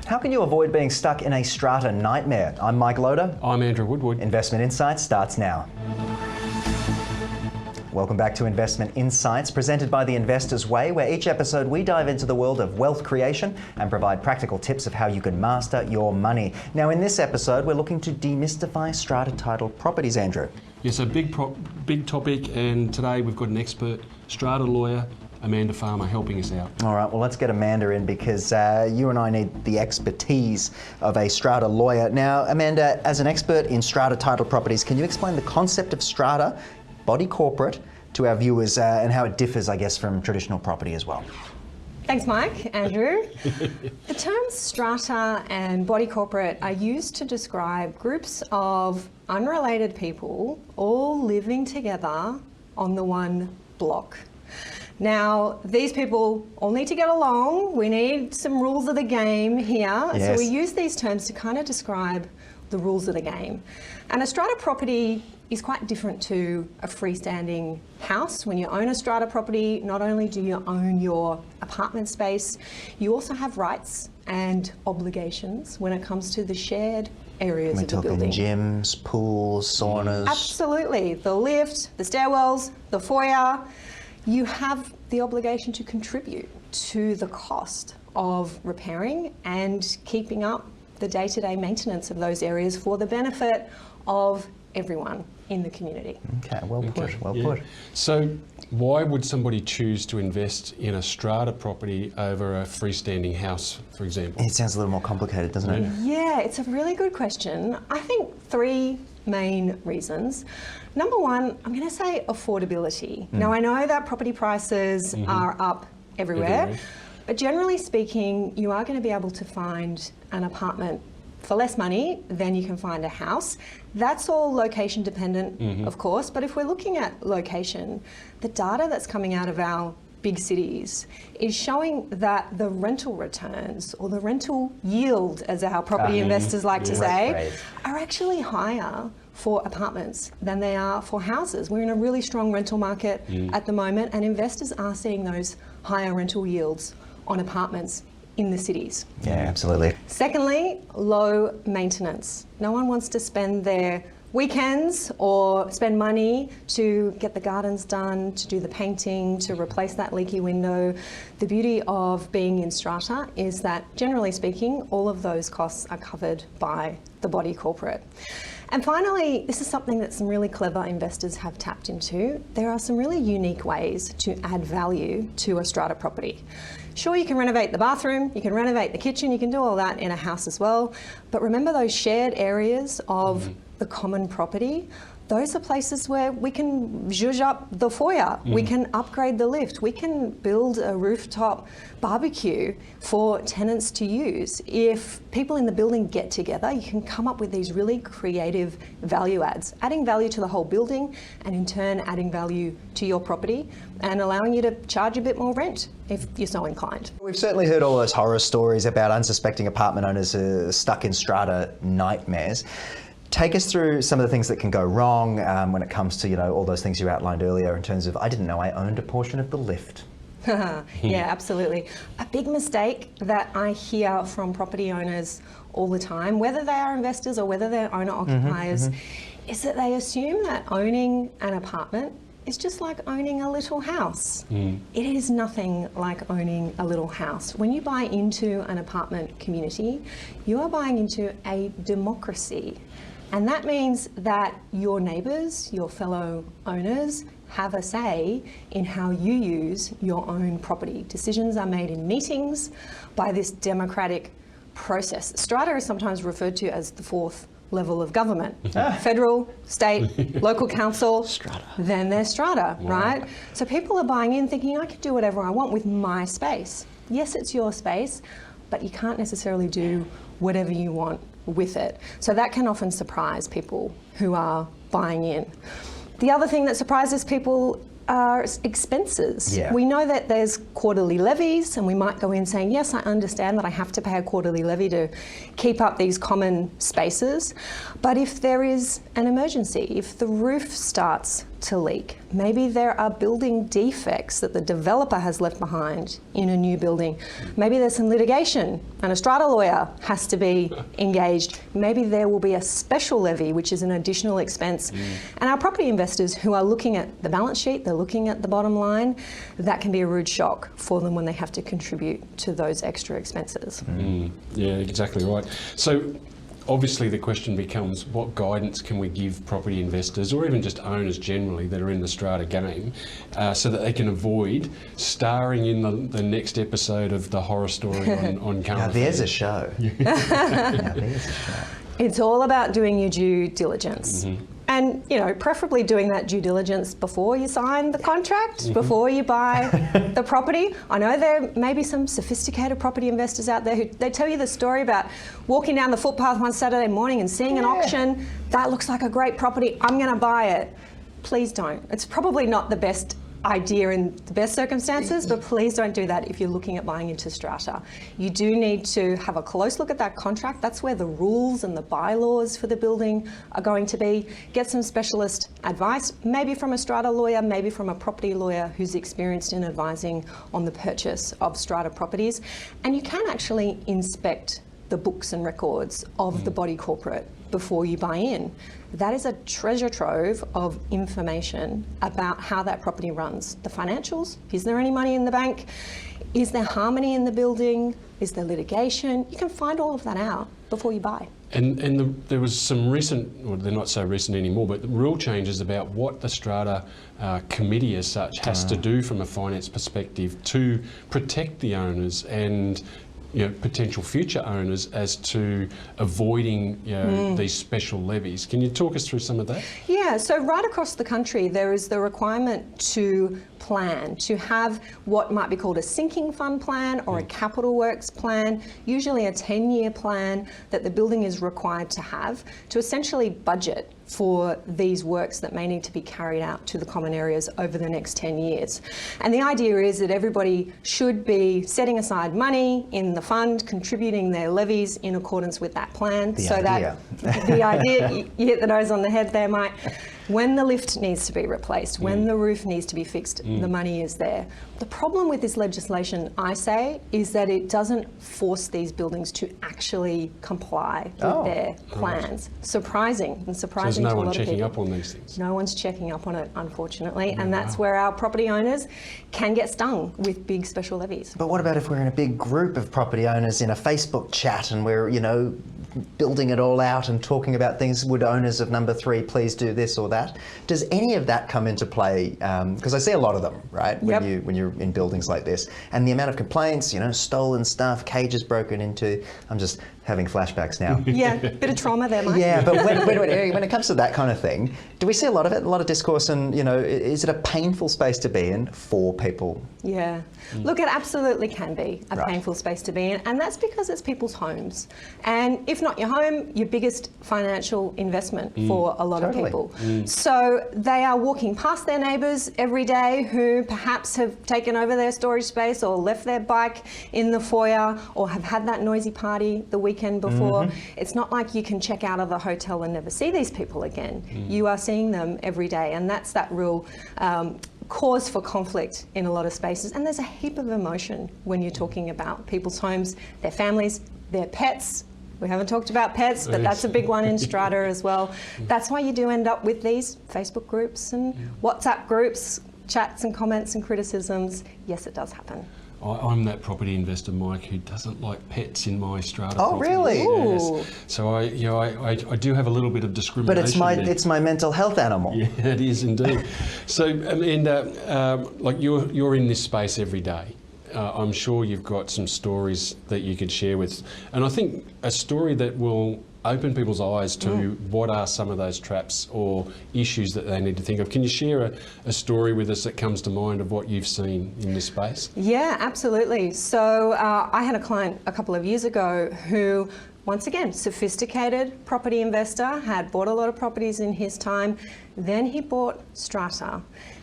How can you avoid being stuck in a strata nightmare? I'm Mike Loader. I'm Andrew Woodward. Investment Insights starts now. Welcome back to Investment Insights, presented by The Investor's Way, where each episode we dive into the world of wealth creation and provide practical tips of how you can master your money. Now, in this episode, we're looking to demystify strata title properties, Andrew. Yes, a big topic, and today we've got an expert strata lawyer, Amanda Farmer, helping us out. All right, well, let's get Amanda in because you and I need the expertise of a strata lawyer. Now, Amanda, as an expert in strata title properties, can you explain the concept of strata, body corporate, to our viewers and how it differs, I guess, from traditional property as well? Thanks, Mike. Andrew. The terms strata and body corporate are used to describe groups of unrelated people all living together on the one block. Now, these people all need to get along. We need some rules of the game here. Yes. So we use these terms to kind of describe the rules of the game. And a strata property is quite different to a freestanding house. When you own a strata property, not only do you own your apartment space, you also have rights and obligations when it comes to the shared areas of the building. Gyms, pools, saunas. Absolutely. The lift, the stairwells, the foyer. You have the obligation to contribute to the cost of repairing and keeping up the day-to-day maintenance of those areas for the benefit of everyone in the community. Okay, well put. So why would somebody choose to invest in a strata property over a freestanding house, for example? It sounds a little more complicated, doesn't it? Yeah, it's a really good question. I think three main reasons. Number one, I'm going to say affordability. Now, I know that property prices are up everywhere, but generally speaking, you are going to be able to find an apartment for less money than you can find a house. That's all location dependent, of course, but if we're looking at location, the data that's coming out of our big cities is showing that the rental returns, or the rental yield, as our property investors like to say, are actually higher for apartments than they are for houses. We're in a really strong rental market at the moment, and investors are seeing those higher rental yields on apartments in the cities. Yeah, absolutely. Secondly, low maintenance. No one wants to spend their weekends or spend money to get the gardens done, to do the painting, to replace that leaky window. The beauty of being in strata is that, generally speaking, all of those costs are covered by the body corporate. And finally, this is something that some really clever investors have tapped into. There are some really unique ways to add value to a strata property. Sure, you can renovate the bathroom, you can renovate the kitchen, you can do all that in a house as well. But remember those shared areas of the common property? Those are places where we can zhuzh up the foyer, we can upgrade the lift, we can build a rooftop barbecue for tenants to use. If people in the building get together, you can come up with these really creative value adds, adding value to the whole building and in turn adding value to your property and allowing you to charge a bit more rent if you're so inclined. We've certainly heard all those horror stories about unsuspecting apartment owners stuck in strata nightmares. Take us through some of the things that can go wrong when it comes to, all those things you outlined earlier in terms of, I didn't know I owned a portion of the lift. Yeah, absolutely. A big mistake that I hear from property owners all the time, whether they are investors or whether they're owner-occupiers, is that they assume that owning an apartment is just like owning a little house. It is nothing like owning a little house. When you buy into an apartment community, you are buying into a democracy. And that means that your neighbours, your fellow owners, have a say in how you use your own property. Decisions are made in meetings by this democratic process. Strata is sometimes referred to as the fourth level of government. Federal, state, local council, Strata. Then there's strata, right? So people are buying in thinking, I can do whatever I want with my space. Yes, it's your space, but you can't necessarily do whatever you want with it. So that can often surprise people who are buying in. The other thing that surprises people are expenses. Yeah. We know that there's quarterly levies, and we might go in saying, yes, I understand that I have to pay a quarterly levy to keep up these common spaces. But if there is an emergency, if the roof starts to leak. Maybe there are building defects that the developer has left behind in a new building. Maybe there's some litigation and a strata lawyer has to be engaged. Maybe there will be a special levy, which is an additional expense. And our property investors who are looking at the balance sheet, they're looking at the bottom line, that can be a rude shock for them when they have to contribute to those extra expenses. Yeah, exactly right. So obviously the question becomes, what guidance can we give property investors or even just owners generally that are in the strata game so that they can avoid starring in the next episode of the horror story on current Now there's affairs? a show. Now there's a show. It's all about doing your due diligence. And, you know, preferably doing that due diligence before you sign the contract, before you buy the property. I know there may be some sophisticated property investors out there who they tell you the story about walking down the footpath one Saturday morning and seeing an auction. That looks like a great property. I'm going to buy it. Please don't. It's probably not the best idea in the best circumstances, but please don't do that if you're looking at buying into strata. You do need to have a close look at that contract. That's where the rules and the bylaws for the building are going to be. Get some specialist advice, maybe from a strata lawyer, maybe from a property lawyer who's experienced in advising on the purchase of strata properties. And you can actually inspect the books and records of the body corporate before you buy in. That is a treasure trove of information about how that property runs. The financials, is there any money in the bank? Is there harmony in the building? Is there litigation? You can find all of that out before you buy. And there was some recent, well, they're not so recent anymore, but the rule changes about what the strata committee as such has to do from a finance perspective to protect the owners and potential future owners as to avoiding these special levies. Can you talk us through some of that? Yeah, so right across the country there is the requirement to plan, to have what might be called a sinking fund plan or a capital works plan, usually a 10-year plan that the building is required to have to essentially budget for these works that may need to be carried out to the common areas over the next 10 years. And the idea is that everybody should be setting aside money in the fund, contributing their levies in accordance with that plan. The idea, you hit the nose on the head there, Mike. When the lift needs to be replaced, when the roof needs to be fixed, the money is there. The problem with this legislation, I say, is that it doesn't force these buildings to actually comply with their plans. Surprising and surprising to a lot of people. So there's no one checking up on these things? No one's checking up on it, unfortunately, and that's where our property owners can get stung with big special levies. But what about if we're in a big group of property owners in a Facebook chat and we're, building it all out and talking about things? Would owners of number 3 please do this or that? Does any of that come into play? Because I see a lot of them, right? When you're in buildings like this, and the amount of complaints, stolen stuff, cages broken into. I'm just having flashbacks now. Yeah, bit of trauma there, Mike. Yeah, but when it comes to that kind of thing, do we see a lot of it? A lot of discourse, and is it a painful space to be in for people? Yeah. Look, it absolutely can be a painful space to be in, and that's because it's people's homes. And if not your home, your biggest financial investment for a lot of people. So they are walking past their neighbours every day who perhaps have taken over their storage space or left their bike in the foyer or have had that noisy party the weekend before. It's not like you can check out of the hotel and never see these people again. You are seeing them every day, and that's that real cause for conflict in a lot of spaces. And there's a heap of emotion when you're talking about people's homes, their families, their pets. We haven't talked about pets, but that's a big one in strata as well. That's why you do end up with these Facebook groups and WhatsApp groups, chats and comments and criticisms. Yes, it does happen. I'm that property investor, Mike, who doesn't like pets in my strata. Oh, really? Yes. So I do have a little bit of discrimination. But it's my mental health animal. Yeah, it is indeed. So, Amanda, like you're in this space every day. I'm sure you've got some stories that you could share with, and I think a story that will open people's eyes to what are some of those traps or issues that they need to think of. Can you share a story with us that comes to mind of what you've seen in this space? Yeah, absolutely. So I had a client a couple of years ago who, once again, sophisticated property investor, had bought a lot of properties in his time. Then he bought strata.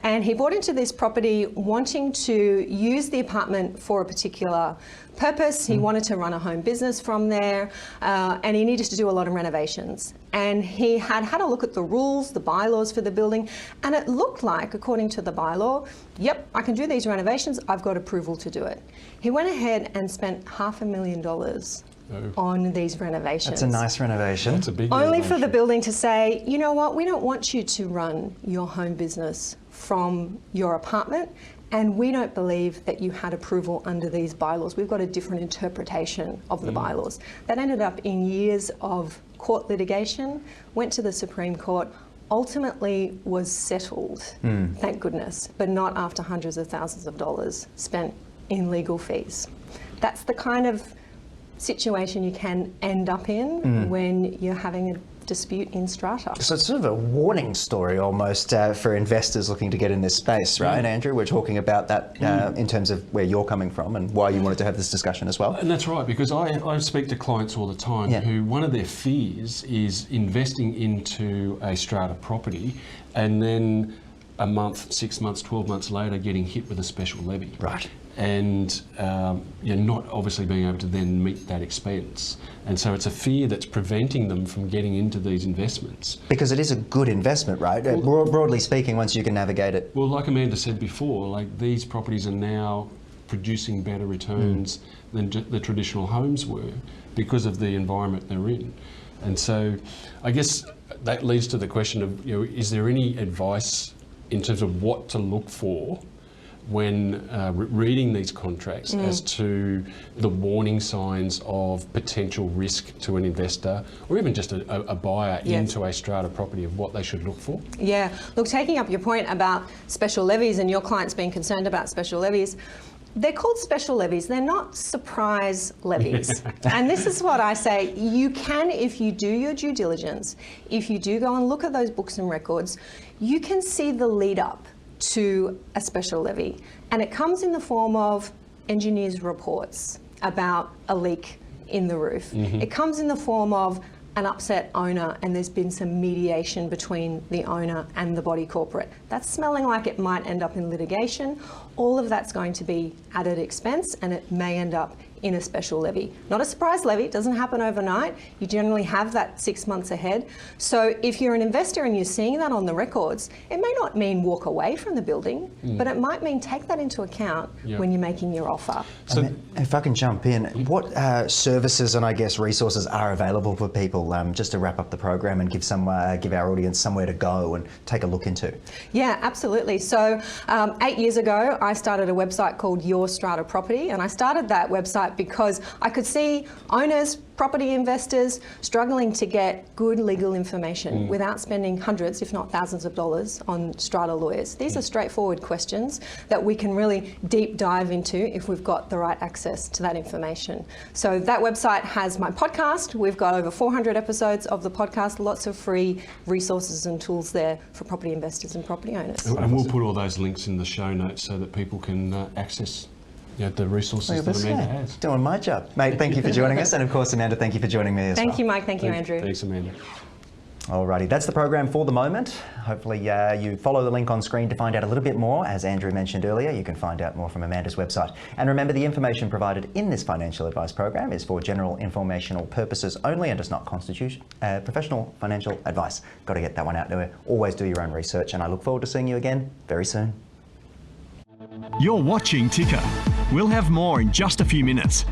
And he bought into this property wanting to use the apartment for a particular purpose. He wanted to run a home business from there, and he needed to do a lot of renovations. And he had a look at the rules, the bylaws for the building, and it looked like, according to the bylaw, yep, I can do these renovations, I've got approval to do it. He went ahead and spent $500,000 on these renovations. That's a nice renovation. That's a big Only renovation. for the building to say, you know what, we don't want you to run your home business from your apartment, and we don't believe that you had approval under these bylaws. We've got a different interpretation of the bylaws. That ended up in years of court litigation, went to the Supreme Court, ultimately was settled, thank goodness, but not after hundreds of thousands of dollars spent in legal fees. That's the kind of situation you can end up in when you're having a dispute in strata. So it's sort of a warning story almost for investors looking to get in this space, right, Andrew? We're talking about that in terms of where you're coming from and why you wanted to have this discussion as well. And that's right, because I speak to clients all the time who one of their fears is investing into a strata property and then a month, 6 months, 12 months later getting hit with a special levy. Right. And you're not obviously being able to then meet that expense. And so it's a fear that's preventing them from getting into these investments. Because it is a good investment, right? Broadly speaking, once you can navigate it. Well, like Amanda said before, like these properties are now producing better returns than the traditional homes were because of the environment they're in. And so I guess that leads to the question of, is there any advice in terms of what to look for when reading these contracts as to the warning signs of potential risk to an investor or even just a buyer into a strata property, of what they should look for? Yeah, look, taking up your point about special levies and your clients being concerned about special levies, they're called special levies, they're not surprise levies. And this is what I say, you can, if you do your due diligence, if you do go and look at those books and records, you can see the lead up to a special levy. And it comes in the form of engineers' reports about a leak in the roof. It comes in the form of an upset owner and there's been some mediation between the owner and the body corporate. That's smelling like it might end up in litigation. All of that's going to be added expense and it may end up in a special levy. Not a surprise levy, it doesn't happen overnight. You generally have that 6 months ahead. So if you're an investor and you're seeing that on the records, it may not mean walk away from the building, but it might mean take that into account when you're making your offer. So, if I can jump in, what services and I guess resources are available for people, just to wrap up the program and give our audience somewhere to go and take a look into? Yeah, absolutely. So 8 years ago, I started a website called Your Strata Property, and I started that website because I could see owners, property investors struggling to get good legal information without spending hundreds, if not thousands of dollars on strata lawyers. These are straightforward questions that we can really deep dive into if we've got the right access to that information. So that website has my podcast. We've got over 400 episodes of the podcast, lots of free resources and tools there for property investors and property owners. And we'll put all those links in the show notes so that people can access the resources that Amanda has. Doing my job. Mate, thank you for joining us. And of course, Amanda, thank you for joining me as well. Thank you, Mike. Thank you, Andrew. Thanks, Amanda. Alrighty, that's the program for the moment. Hopefully you follow the link on screen to find out a little bit more. As Andrew mentioned earlier, you can find out more from Amanda's website. And remember, the information provided in this financial advice program is for general informational purposes only and does not constitute professional financial advice. Got to get that one out there. Always do your own research, and I look forward to seeing you again very soon. You're watching Ticker. We'll have more in just a few minutes.